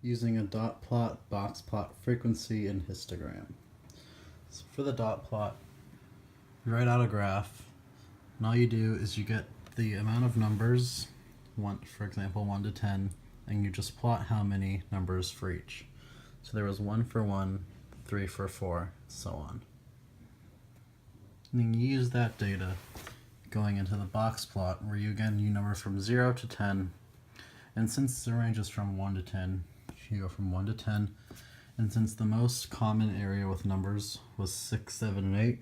using a dot plot, box plot, frequency, and histogram. So for the dot plot, you write out a graph, and all you do is you get the amount of numbers, for example 1 to 10, and you just plot how many numbers for each. So there was 1 for 1, 3 for 4, so on. And then you use that data going into the box plot, where you number from 0 to 10, and since the range is from 1 to 10, you go from 1 to 10, and since the most common area with numbers was 6, 7, and 8,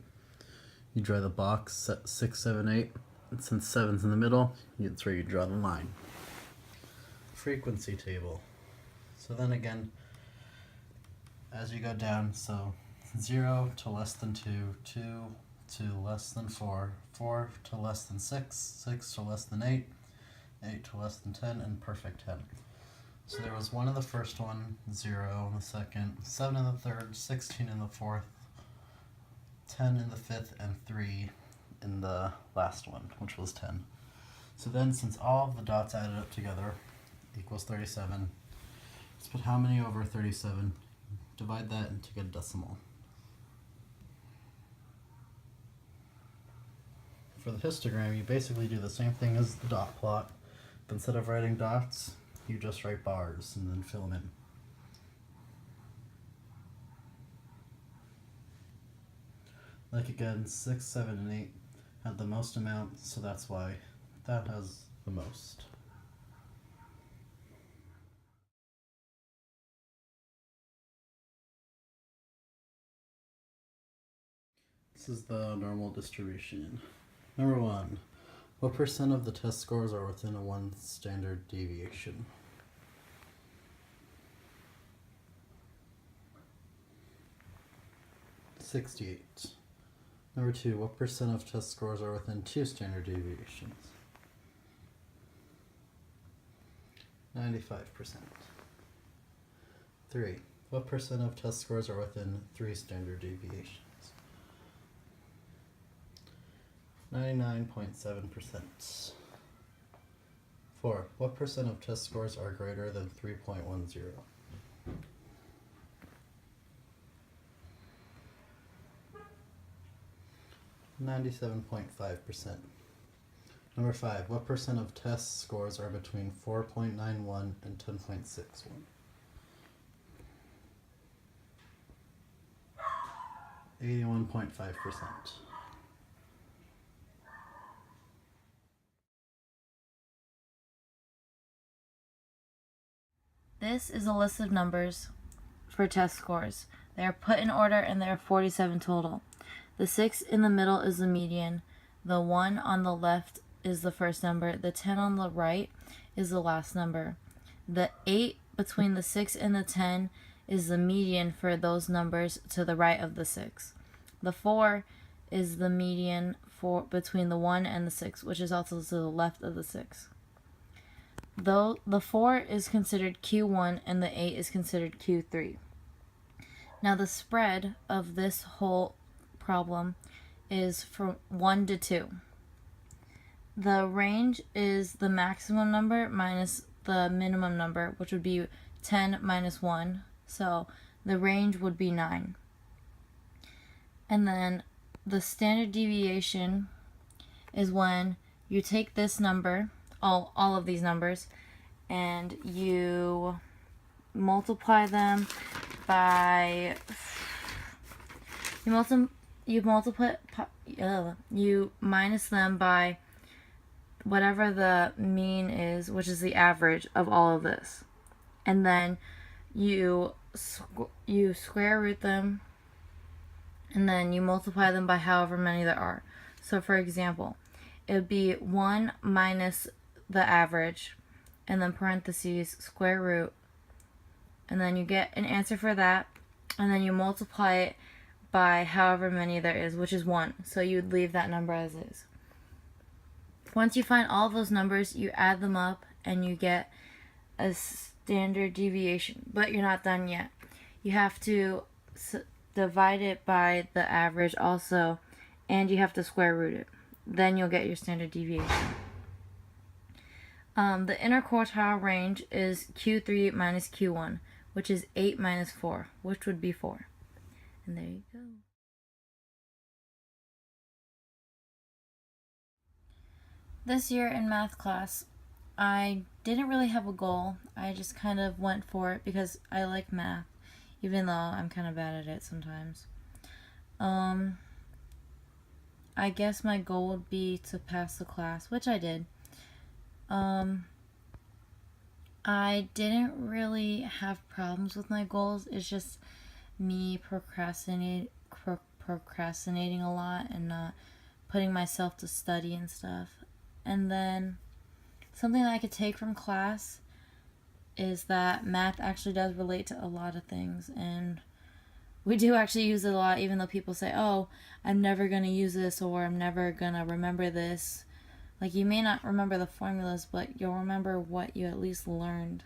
you draw the box 6, 7, 8, and since 7's in the middle, that's where you draw the line. Frequency table. So then again, as you go down, so 0 to less than 2, 2 to less than 4, 4 to less than 6, 6 to less than 8, 8 to less than 10, and perfect 10. So there was 1 in the first one, 0 in the second, 7 in the third, 16 in the fourth, 10 in the fifth, and 3 in the last one, which was 10. So then, since all of the dots added up together equals 37, let's put how many over 37, divide that into a decimal. For the histogram, you basically do the same thing as the dot plot, but instead of writing dots, you just write bars and then fill them in. Like again, 6, 7, and 8 had the most amount, so that's why that has the most. This is the normal distribution. Number 1. What percent of the test scores are within a 1 standard deviation? (68). Number 2. What percent of test scores are within 2 standard deviations? 95%. 3. What percent of test scores are within 3 standard deviations? 99.7%. 4. What percent of test scores are greater than 3.10? 97.5%. Number 5. What percent of test scores are between 4.91 and 10.61? 81.5%. This is a list of numbers for test scores. They are put in order and there are 47 total. The 6 in the middle is the median. The 1 on the left is the first number. The 10 on the right is the last number. The 8 between the 6 and the 10 is the median for those numbers to the right of the 6. The 4 is the median for between the 1 and the 6, which is also to the left of the 6. Though the 4 is considered Q1 and the 8 is considered Q3. Now the spread of this whole problem is from 1 to 2. The range is the maximum number minus the minimum number, which would be 10 minus 1. So the range would be 9. And then the standard deviation is when you take this number, all of these numbers, and you multiply them by you minus them by whatever the mean is, which is the average of all of this, and then you square root them, and then you multiply them by however many there are. So for example, it would be 1 minus the average, and then parentheses, square root, and then you get an answer for that, and then you multiply it by however many there is, which is 1. So you would leave that number as is. Once you find all those numbers, you add them up, and you get a standard deviation. But you're not done yet. You have to divide it by the average also, and you have to square root it. Then you'll get your standard deviation. The interquartile range is Q3 minus Q1, which is 8 minus 4, which would be 4. And there you go. This year in math class, I didn't really have a goal. I just kind of went for it because I like math, even though I'm kind of bad at it sometimes. I guess my goal would be to pass the class, which I did. I didn't really have problems with my goals. It's just me procrastinating a lot and not putting myself to study and stuff. And then something that I could take from class is that math actually does relate to a lot of things, and we do actually use it a lot, even though people say, oh, I'm never going to use this, or I'm never going to remember this. Like, you may not remember the formulas, but you'll remember what you at least learned.